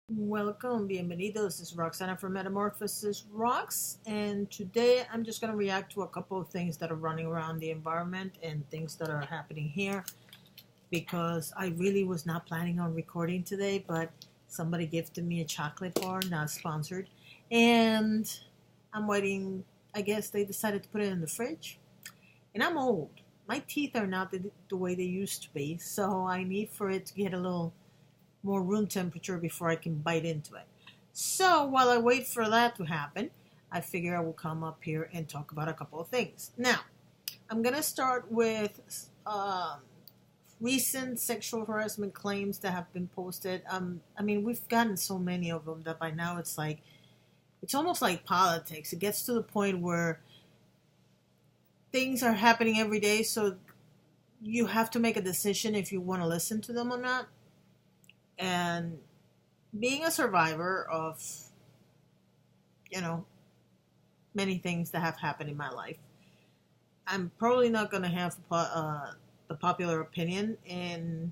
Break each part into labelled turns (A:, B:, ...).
A: Welcome, bienvenidos. This is Roxana from Metamorphosis Rocks, and today I'm just going to react to a couple of things that are running around the environment and things that are happening here because I really was not planning on recording today, but somebody gifted me a chocolate bar, not sponsored, and I'm waiting. I guess they decided to put it in the fridge, and I'm old. My teeth are not the way they used to be, so I need for it to get a little more room temperature before I can bite into it. So while I wait for that to happen, I figure I will come up here and talk about a couple of things. Now, I'm going to start with recent sexual harassment claims that have been posted. We've gotten so many of them that by now it's almost like politics. It gets to the point where things are happening every day, so you have to make a decision if you want to listen to them or not. And being a survivor of, you know, many things that have happened in my life, I'm probably not going to have the popular opinion. And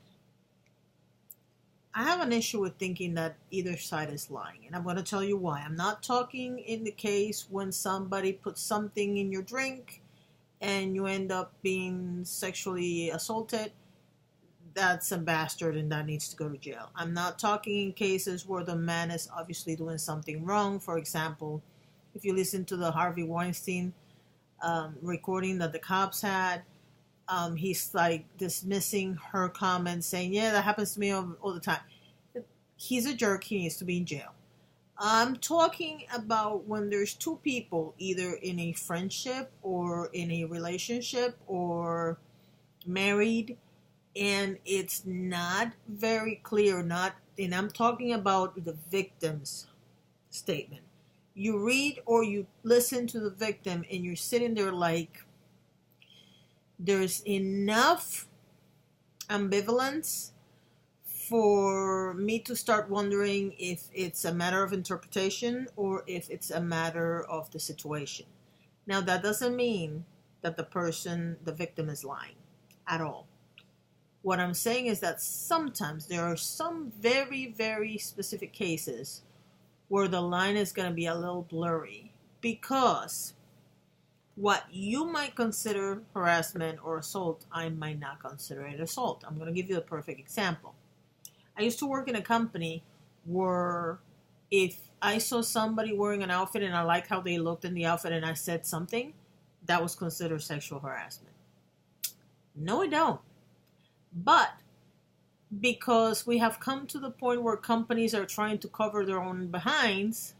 A: I have an issue with thinking that either side is lying. And I'm going to tell you why. I'm not talking in the case when somebody puts something in your drink and you end up being sexually assaulted. That's a bastard and that needs to go to jail. I'm not talking in cases where the man is obviously doing something wrong. For example, if you listen to the Harvey Weinstein recording that the cops had, he's like dismissing her comments, saying, "Yeah, that happens to me all the time." He's a jerk. He needs to be in jail. I'm talking about when there's two people, either in a friendship or in a relationship or married, and it's not very clear, not and I'm talking about the victim's statement. You read or you listen to the victim and you're sitting there like there's enough ambivalence for me to start wondering if it's a matter of interpretation or if it's a matter of the situation. Now, that doesn't mean that the victim is lying at all. What I'm saying is that sometimes there are some very, very specific cases where the line is going to be a little blurry because what you might consider harassment or assault, I might not consider it assault. I'm going to give you a perfect example. I used to work in a company where if I saw somebody wearing an outfit and I liked how they looked in the outfit and I said something, that was considered sexual harassment. No, I don't. But because we have come to the point where companies are trying to cover their own behinds,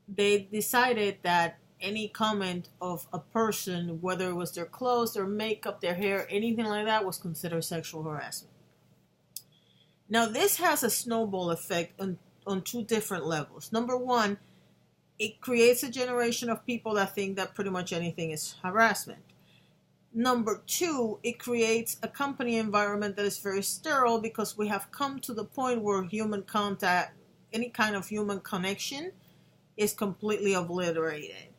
A: they decided that any comment of a person, whether it was their clothes, their makeup, their hair, anything like that, was considered sexual harassment. Now, this has a snowball effect on two different levels. Number one, it creates a generation of people that think that pretty much anything is harassment. Number two, it creates a company environment that is very sterile because we have come to the point where human contact, any kind of human connection, is completely obliterated.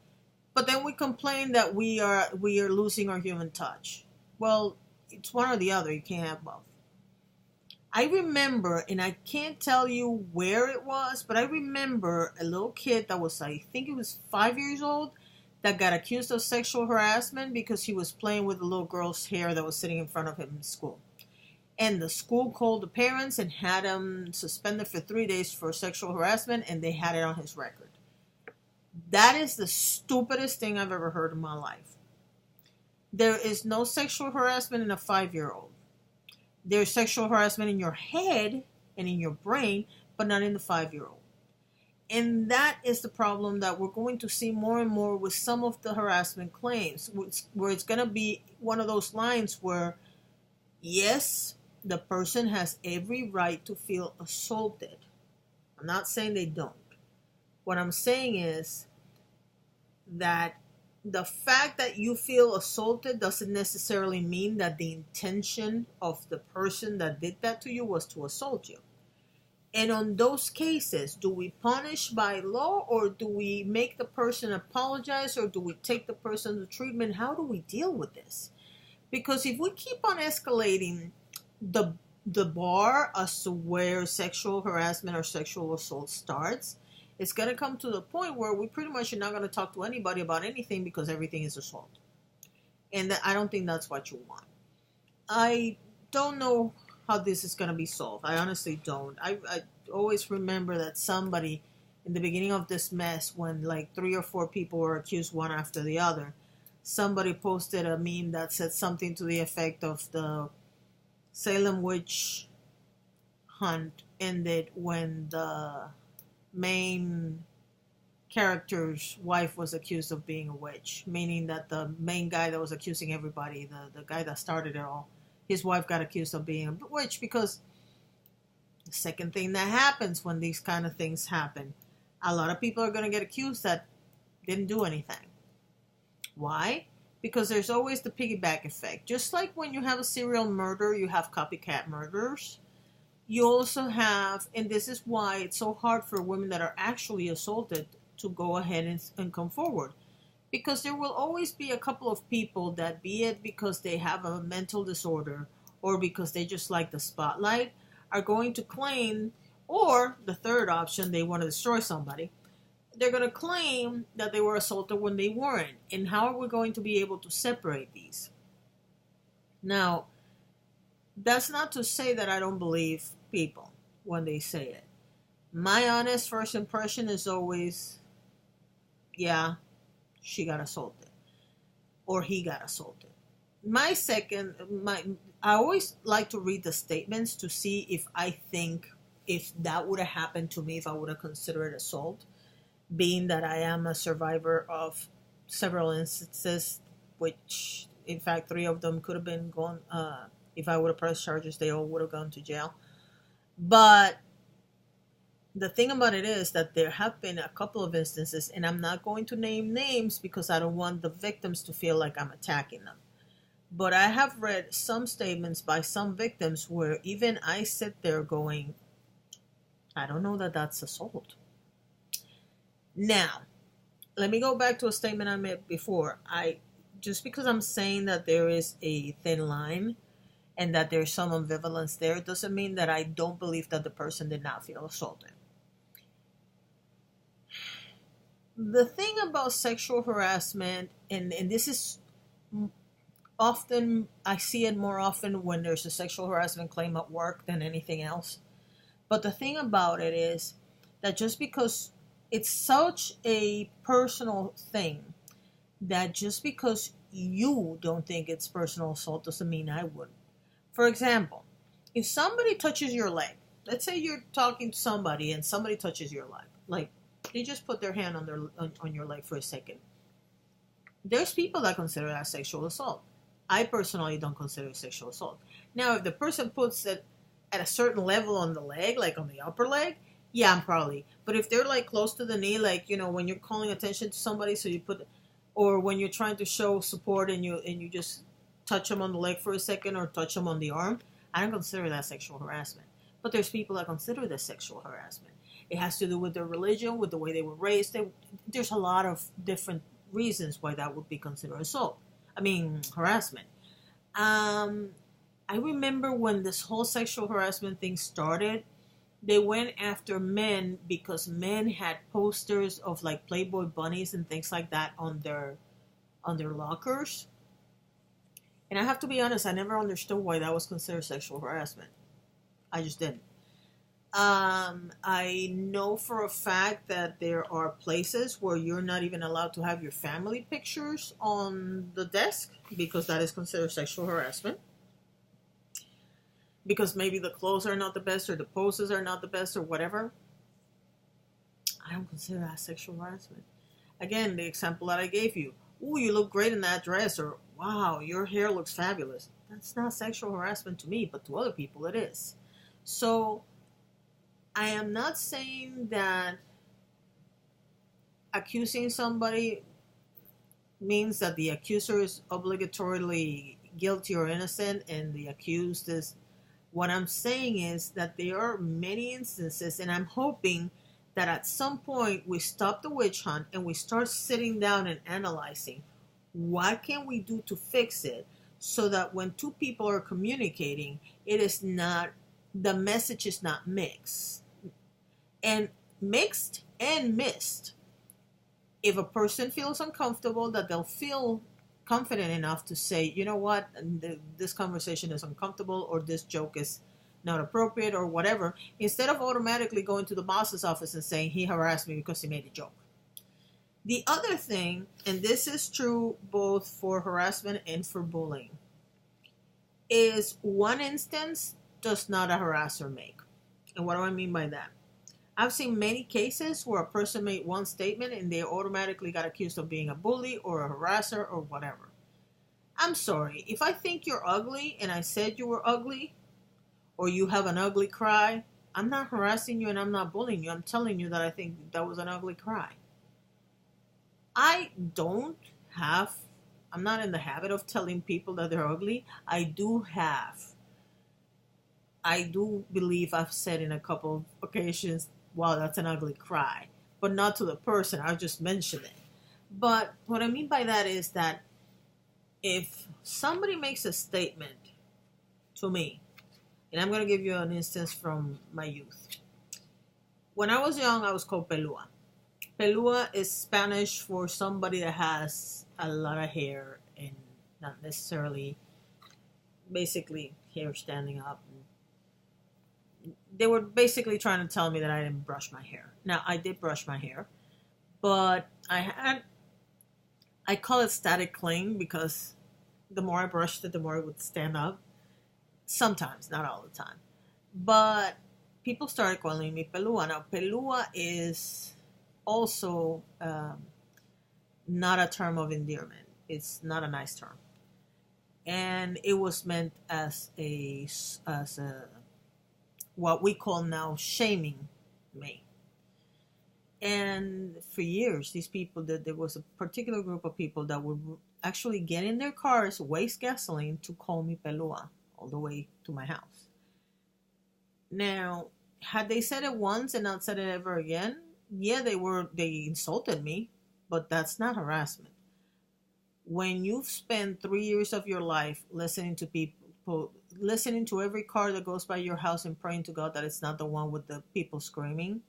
A: But then we complain that we are losing our human touch. Well, it's one or the other. You can't have both. I remember, and I can't tell you where it was, but I remember a little kid that was, I think it was 5 years old, that got accused of sexual harassment because he was playing with a little girl's hair that was sitting in front of him in school. And the school called the parents and had him suspended for 3 days for sexual harassment, and they had it on his record. That is the stupidest thing I've ever heard in my life. There is no sexual harassment in a 5-year-old. There's sexual harassment in your head and in your brain, but not in the 5-year-old. And that is the problem that we're going to see more and more with some of the harassment claims, where it's going to be one of those lines where, yes, the person has every right to feel assaulted. I'm not saying they don't. What I'm saying is that the fact that you feel assaulted doesn't necessarily mean that the intention of the person that did that to you was to assault you. And on those cases, do we punish by law or do we make the person apologize or do we take the person to treatment? How do we deal with this? Because if we keep on escalating the the bar as to where sexual harassment or sexual assault starts, it's going to come to the point where we pretty much are not going to talk to anybody about anything because everything is assault. And I don't think that's what you want. I don't know how this is going to be solved. I honestly don't. I always remember that somebody in the beginning of this mess, when like 3 or 4 people were accused one after the other, somebody posted a meme that said something to the effect of the Salem witch hunt ended when the main character's wife was accused of being a witch, meaning that the main guy that was accusing everybody, the guy that started it all, his wife got accused of being a witch. Because the second thing that happens when these kind of things happen, a lot of people are going to get accused that didn't do anything. Why? Because there's always the piggyback effect. Just like when you have a serial murder, you have copycat murders. You also have, and this is why it's so hard for women that are actually assaulted to go ahead and come forward. Because there will always be a couple of people that, be it because they have a mental disorder or because they just like the spotlight, are going to claim, or the third option, they want to destroy somebody. They're going to claim that they were assaulted when they weren't. And how are we going to be able to separate these? Now, that's not to say that I don't believe people when they say it. My honest first impression is always, yeah, she got assaulted. Or he got assaulted. I always like to read the statements to see if I think if that would have happened to me, if I would have considered it assault. Being that I am a survivor of several instances, which in fact 3 of them could have been gone, if I would have pressed charges, they all would have gone to jail. But the thing about it is that there have been a couple of instances, and I'm not going to name names because I don't want the victims to feel like I'm attacking them. But I have read some statements by some victims where even I sit there going, I don't know that that's assault. Now, let me go back to a statement I made before. Just because I'm saying that there is a thin line and that there's some ambivalence there, doesn't mean that I don't believe that the person did not feel assaulted. The thing about sexual harassment, and this is often, I see it more often when there's a sexual harassment claim at work than anything else. But the thing about it is that just because it's such a personal thing, that just because you don't think it's personal assault doesn't mean I wouldn't. For example, if somebody touches your leg, let's say you're talking to somebody and somebody touches your leg, like they just put their hand on your leg for a second. There's people that consider that sexual assault. I personally don't consider it sexual assault. Now, if the person puts it at a certain level on the leg, like on the upper leg, yeah, I'm probably. But if they're like close to the knee, like, you know, when you're calling attention to somebody, so you put, or when you're trying to show support and you just touch them on the leg for a second or touch them on the arm, I don't consider that sexual harassment. But there's people that consider this sexual harassment. It has to do with their religion, with the way they were raised. There's a lot of different reasons why that would be considered assault. Harassment. I remember when this whole sexual harassment thing started, they went after men because men had posters of like Playboy bunnies and things like that on their lockers. And I have to be honest, I never understood why that was considered sexual harassment. I just didn't. I know for a fact that there are places where you're not even allowed to have your family pictures on the desk because that is considered sexual harassment. Because maybe the clothes are not the best or the poses are not the best or whatever. I don't consider that sexual harassment. Again, the example that I gave you. Ooh, you look great in that dress, or wow, your hair looks fabulous. That's not sexual harassment to me, but to other people it is. So, I am not saying that accusing somebody means that the accuser is obligatorily guilty or innocent and the accused is. What I'm saying is that there are many instances, and I'm hoping that at some point we stop the witch hunt and we start sitting down and analyzing what can we do to fix it so that when 2 people are communicating, it is not the message is not mixed. And mixed and missed. If a person feels uncomfortable, that they'll feel confident enough to say, you know what, this conversation is uncomfortable, or this joke is not appropriate, or whatever, instead of automatically going to the boss's office and saying he harassed me because he made a joke. The other thing, and this is true both for harassment and for bullying, is one instance does not a harasser make. And what do I mean by that? I've seen many cases where a person made one statement and they automatically got accused of being a bully or a harasser or whatever. I'm sorry, if I think you're ugly and I said you were ugly, or you have an ugly cry, I'm not harassing you and I'm not bullying you. I'm telling you that I think that was an ugly cry. I'm not in the habit of telling people that they're ugly. I do believe I've said in a couple of occasions, wow, that's an ugly cry. But not to the person, I just mentioned it. But what I mean by that is that if somebody makes a statement to me, and I'm going to give you an instance from my youth. When I was young, I was called pelua. Pelua is Spanish for somebody that has a lot of hair and not necessarily, basically, hair standing up. They were basically trying to tell me that I didn't brush my hair. Now, I did brush my hair, but I call it static cling because the more I brushed it, the more it would stand up. Sometimes, not all the time. But people started calling me pelua. Now, pelua is also not a term of endearment. It's not a nice term. And it was meant as a what we call now shaming me. And for years, these people, there was a particular group of people that would actually get in their cars, waste gasoline to call me pelua all the way to my house. Now, had they said it once and not said it ever again, yeah, they insulted me, but that's not harassment. When you've spent 3 years of your life listening to people, listening to every car that goes by your house and praying to God that it's not the one with the people screaming.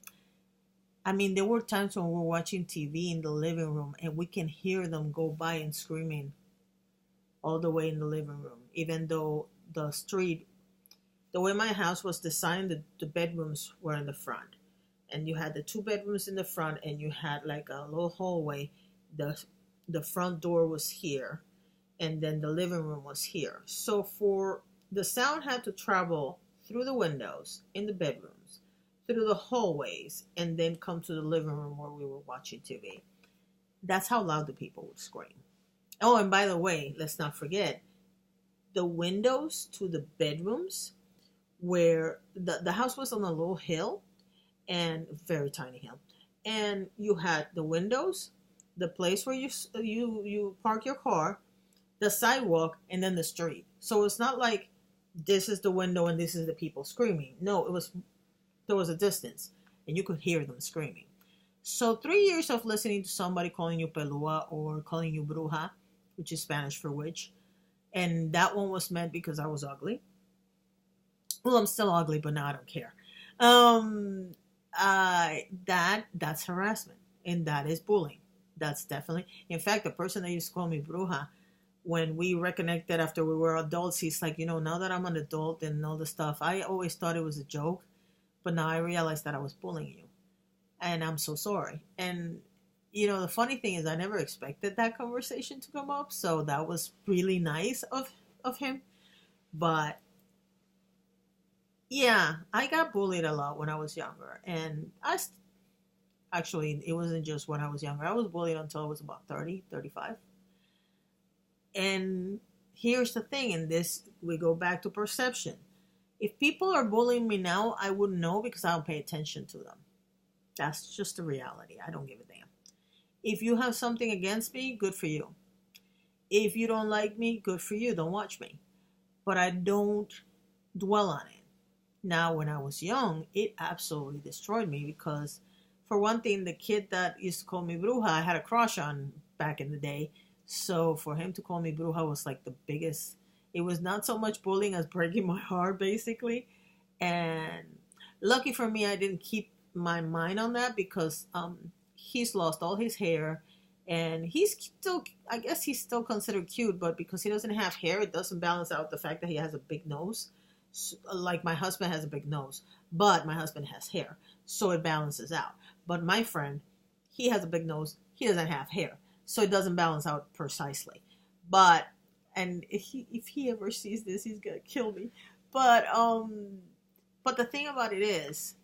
A: I mean, there were times when we're watching TV in the living room and we can hear them go by and screaming all the way in the living room, even though the way my house was designed, the bedrooms were in the front. And you had the 2 bedrooms in the front and you had like a little hallway. The front door was here and then the living room was here. So the sound had to travel through the windows in the bedrooms, through the hallways, and then come to the living room where we were watching TV. That's how loud the people would scream. Oh, and by the way, let's not forget, the windows to the bedrooms, where the house was on a little hill, and very tiny hill, and you had the windows, the place where you park your car, the sidewalk, and then the street. So it's not like this is the window and this is the people screaming. No, there was a distance, and you could hear them screaming. So 3 years of listening to somebody calling you pelua or calling you bruja, which is Spanish for witch, and that one was meant because I was ugly. Well, I'm still ugly, but now I don't care. That's harassment, and that is bullying. That's definitely. In fact, the person that used to call me bruja, when we reconnected after we were adults, he's like, now that I'm an adult and all the stuff, I always thought it was a joke, but now I realized that I was bullying you, and I'm so sorry. And the funny thing is, I never expected that conversation to come up, so that was really nice of him. But yeah, I got bullied a lot when I was younger, and actually, it wasn't just when I was younger. I was bullied until I was about 30, 35. And here's the thing, and this, we go back to perception. If people are bullying me now, I wouldn't know because I don't pay attention to them. That's just the reality. I don't give a damn. If you have something against me, good for you. If you don't like me, good for you. Don't watch me. But I don't dwell on it. Now, when I was young, it absolutely destroyed me because, for one thing, the kid that used to call me bruja, I had a crush on back in the day. So for him to call me bruja was like the biggest. It was not so much bullying as breaking my heart, basically. And lucky for me, I didn't keep my mind on that because he's lost all his hair, and he's still, I guess he's still considered cute, but because he doesn't have hair, it doesn't balance out the fact that he has a big nose. Like my husband has a big nose, but my husband has hair, so it balances out. But my friend, he has a big nose, he doesn't have hair, so it doesn't balance out precisely. But and if he ever sees this, he's gonna kill me. But but the thing about it is,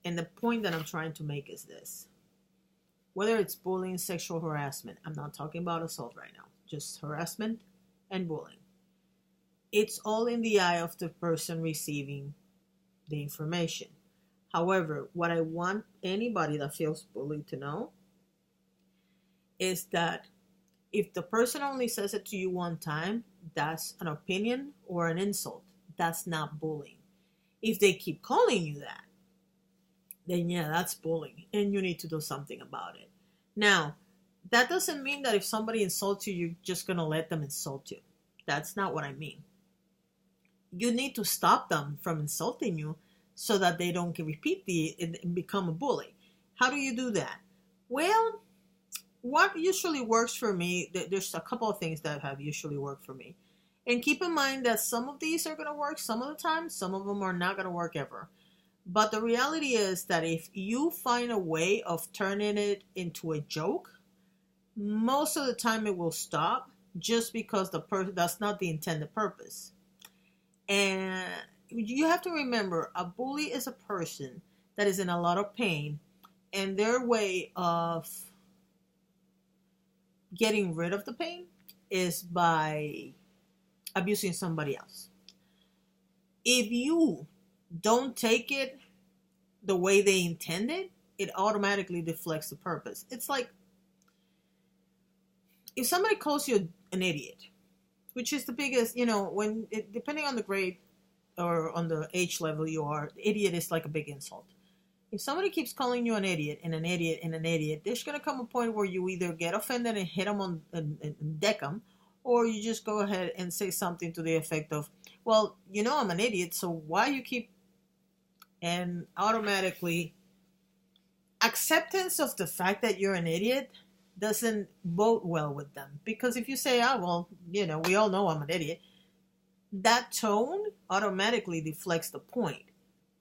A: and the point that I'm trying to make is this: whether it's bullying, sexual harassment, I'm not talking about assault right now, just harassment and bullying. It's all in the eye of the person receiving the information. However, what I want anybody that feels bullied to know is that if the person only says it to you one time, that's an opinion or an insult. That's not bullying. If they keep calling you that, then yeah, that's bullying, and you need to do something about it. Now, that doesn't mean that if somebody insults you, you're just going to let them insult you. That's not what I mean. You need to stop them from insulting you so that they don't repeat and become a bully. How do you do that? Well, what usually works for me, there's a couple of things that have usually worked for me. And keep in mind that some of these are going to work some of the time, some of them are not going to work ever. But the reality is that if you find a way of turning it into a joke, most of the time it will stop just because that's not the intended purpose. And you have to remember, a bully is a person that is in a lot of pain, and their way of getting rid of the pain is by abusing somebody else. If you don't take it the way they intended, it automatically deflects the purpose. It's like if somebody calls you an idiot, which is the biggest, depending on the grade or on the age level you are, idiot is like a big insult. If somebody keeps calling you an idiot and an idiot and an idiot, there's going to come a point where you either get offended and hit them and deck them, or you just go ahead and say something to the effect of, well, I'm an idiot, so why you keep... And automatically, acceptance of the fact that you're an idiot doesn't bode well with them. Because if you say, well, we all know I'm an idiot, that tone automatically deflects the point.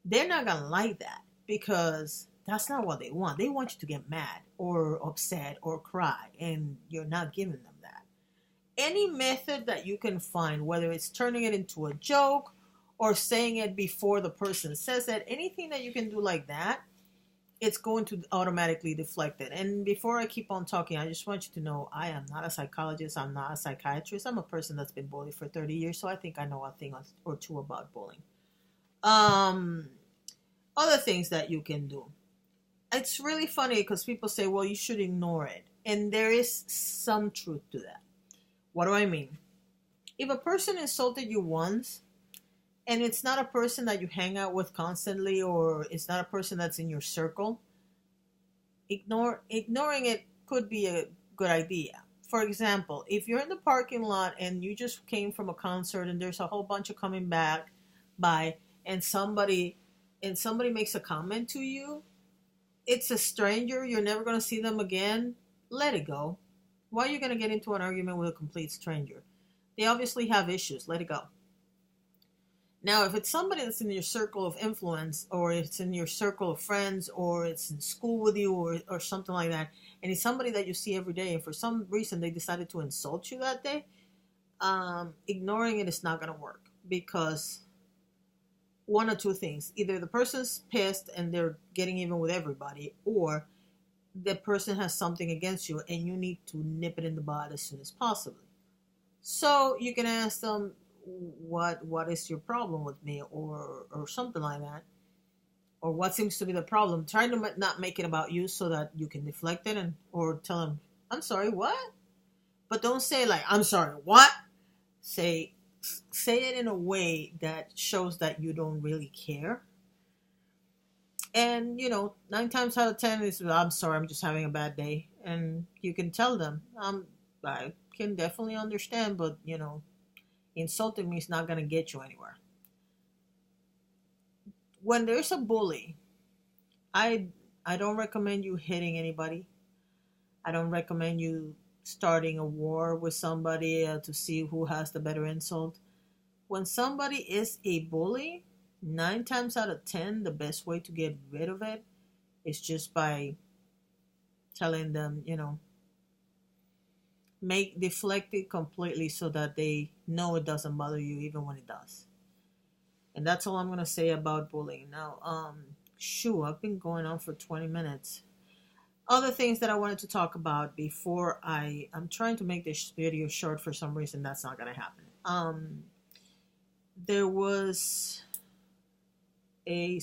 A: They're not going to like that because that's not what they want. They want you to get mad or upset or cry, and you're not giving them that. Any method that you can find, whether it's turning it into a joke or saying it before the person says it, anything that you can do like that, it's going to automatically deflect it. And before I keep on talking, I just want you to know I am not a psychologist. I'm not a psychiatrist. I'm a person that's been bullied for 30 years, so I think I know a thing or two about bullying. Other things that you can do. It's really funny because people say, well, you should ignore it. And there is some truth to that. What do I mean? If a person insulted you once, and it's not a person that you hang out with constantly, or it's not a person that's in your circle, ignoring it could be a good idea. For example, if you're in the parking lot and you just came from a concert and there's a whole bunch of coming back by, and somebody makes a comment to you, it's a stranger, you're never going to see them again, let it go. Why are you going to get into an argument with a complete stranger? They obviously have issues, let it go. Now, if it's somebody that's in your circle of influence, or it's in your circle of friends, or it's in school with you, or something like that, and it's somebody that you see every day, and for some reason they decided to insult you that day, ignoring it is not going to work. Because one or two things. Either the person's pissed and they're getting even with everybody, or the person has something against you and you need to nip it in the bud as soon as possible. So you can ask them, what is your problem with me, or something like that, or what seems to be the problem. Try to not make it about you so that you can deflect it, or tell them, I'm sorry, what? But don't say like, I'm sorry, what? Say it in a way that shows that you don't really care. And 9 times out of 10 is, I'm sorry, I'm just having a bad day. And you can tell them, I can definitely understand, but insulting me is not going to get you anywhere. When there's a bully, I I don't recommend you hitting anybody. I don't recommend you starting a war with somebody to see who has the better insult. When somebody is a bully, 9 times out of 10, the best way to get rid of it is just by telling them, make deflect it completely so that they know it doesn't bother you even when it does. And that's all I'm gonna say about bullying. Now, shoo, I've been going on for 20 minutes. Other things that I wanted to talk about before I'm trying to make this video short for some reason. That's not gonna happen. There was a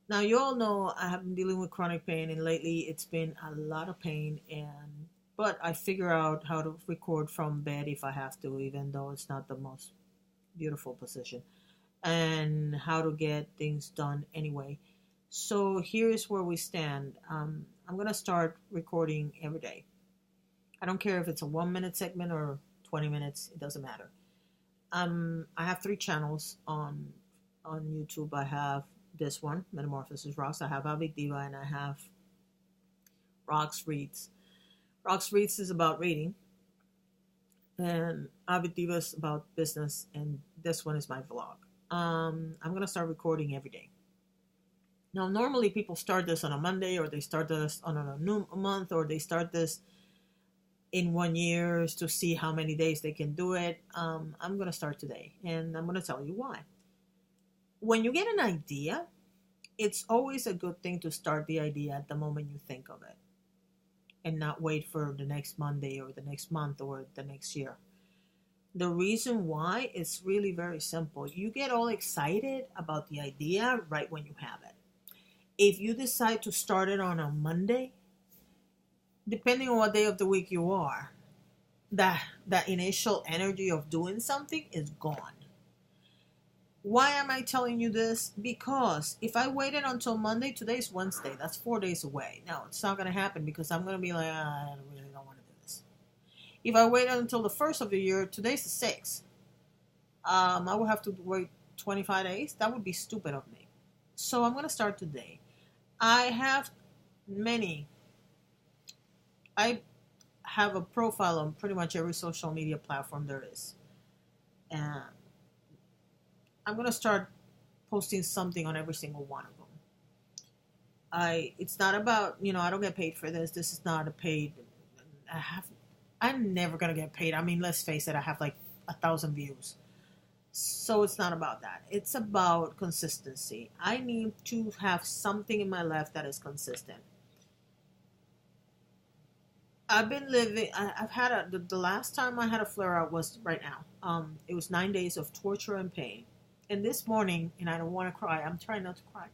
A: now you all know I have been dealing with chronic pain, and lately it's been a lot of pain. And but I figure out how to record from bed if I have to, even though it's not the most beautiful position, and how to get things done anyway. So here's where we stand. I'm gonna start recording every day. I don't care if it's a 1 minute segment or 20 minutes. It doesn't matter. I have 3 channels on YouTube. I have this one, Metamorphosis Rocks. I have Avid Diva, and I have Rocks Reads. Rocks Reads is about reading, and Avid Diva is about business, and this one is my vlog. I'm gonna start recording every day. Now, normally people start this on a Monday, or they start this on a new month, or they start this in 1 year to see how many days they can do it. I'm going to start today, and I'm going to tell you why. When you get an idea, it's always a good thing to start the idea at the moment you think of it, and not wait for the next Monday or the next month or the next year. The reason why is really very simple. You get all excited about the idea right when you have it. If you decide to start it on a Monday, depending on what day of the week you are, that initial energy of doing something is gone. Why am I telling you this? Because if I waited until Monday, today's Wednesday, that's 4 days away. No, it's not going to happen, because I'm going to be like, I really don't want to do this. If I waited until the first of the year, today's the 6th. I would have to wait 25 days. That would be stupid of me. So I'm going to start today. I have a profile on pretty much every social media platform there is. And I'm going to start posting something on every single one of them. It's not about, I don't get paid for this. This is not a paid. I'm never going to get paid. I mean, let's face it, I have like 1,000 views. So it's not about that. It's about consistency. I need to have something in my life that is consistent. I've been living. I've had the last time I had a flare out was right now. It was 9 days of torture and pain. And this morning, and I don't want to cry. I'm trying not to cry.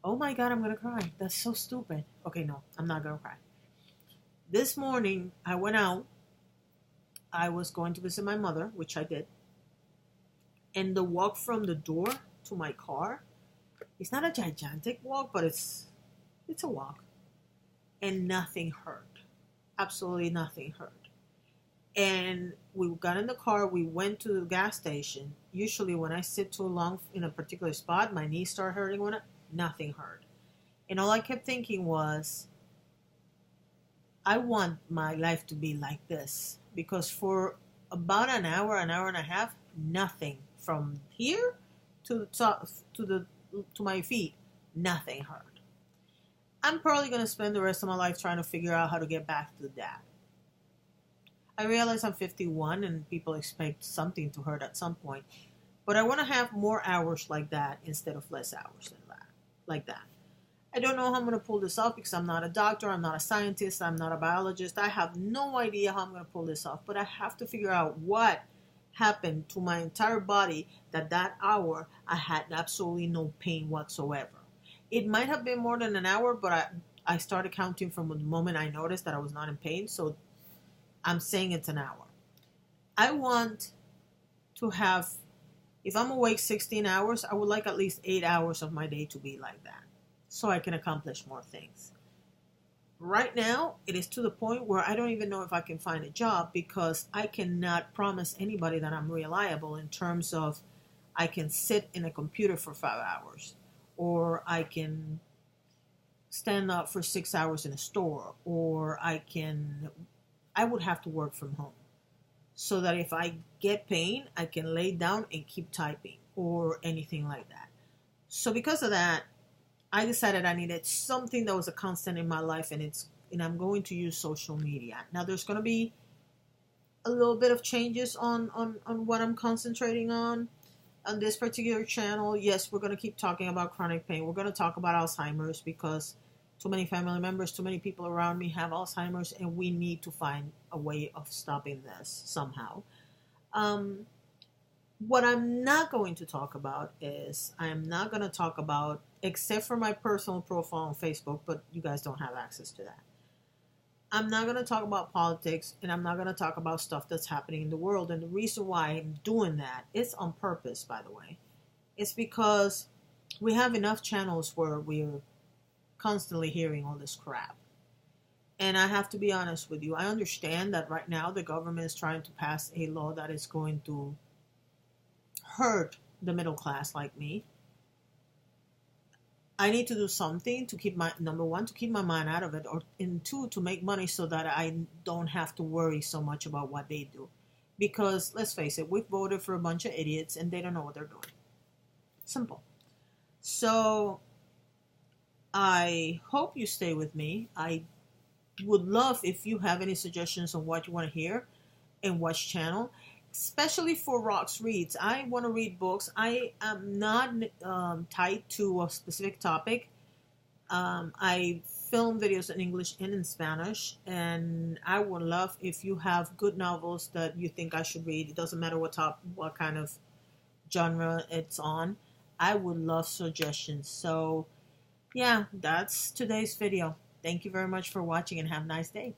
A: Oh my God, I'm gonna cry. That's so stupid. Okay, no, I'm not gonna cry. This morning, I went out. I was going to visit my mother, which I did. And the walk from the door to my car, it's not a gigantic walk, but it's a walk. And nothing hurt. Absolutely nothing hurt. And we got in the car, we went to the gas station. Usually when I sit too long in a particular spot, my knees start hurting. Nothing hurt. And all I kept thinking was, I want my life to be like this. Because for about an hour and a half, nothing from here to my feet, nothing hurt. I'm probably going to spend the rest of my life trying to figure out how to get back to that. I realize I'm 51 and people expect something to hurt at some point. But I want to have more hours like that instead of less hours than that. Like that. I don't know how I'm going to pull this off, because I'm not a doctor, I'm not a scientist, I'm not a biologist. I have no idea how I'm going to pull this off. But I have to figure out what happened to my entire body that hour I had absolutely no pain whatsoever. It might have been more than an hour, but I started counting from the moment I noticed that I was not in pain. So I'm saying it's an hour. I want to have, if I'm awake 16 hours, I would like at least 8 hours of my day to be like that, so I can accomplish more things. Right now, it is to the point where I don't even know if I can find a job, because I cannot promise anybody that I'm reliable in terms of I can sit in a computer for 5 hours, or I can stand up for 6 hours in a store, or I would have to work from home so that if I get pain, I can lay down and keep typing or anything like that. So because of that, I decided I needed something that was a constant in my life, and I'm going to use social media. Now there's going to be a little bit of changes on what I'm concentrating on this particular channel. Yes, we're going to keep talking about chronic pain. We're going to talk about Alzheimer's because too many family members, too many people around me have Alzheimer's, and we need to find a way of stopping this somehow. Um, what I'm not going to talk about is I am not going to talk about, except for my personal profile on Facebook, but you guys don't have access to that. I'm not going to talk about politics, and I'm not going to talk about stuff that's happening in the world. And the reason why I'm doing that is on purpose, by the way. It's because we have enough channels where we're constantly hearing all this crap. And I have to be honest with you. I understand that right now the government is trying to pass a law that is going to hurt the middle class like me. I need to do something to keep number one, to keep my mind out of it, and two, to make money so that I don't have to worry so much about what they do. Because let's face it, we've voted for a bunch of idiots and they don't know what they're doing. Simple. So I hope you stay with me. I would love if you have any suggestions on what you want to hear and which channel. Especially for Rox Reads. I want to read books. I am not tied to a specific topic. I film videos in English and in Spanish, and I would love if you have good novels that you think I should read. It doesn't matter what kind of genre it's on. I would love suggestions. So yeah, that's today's video. Thank you very much for watching, and have a nice day.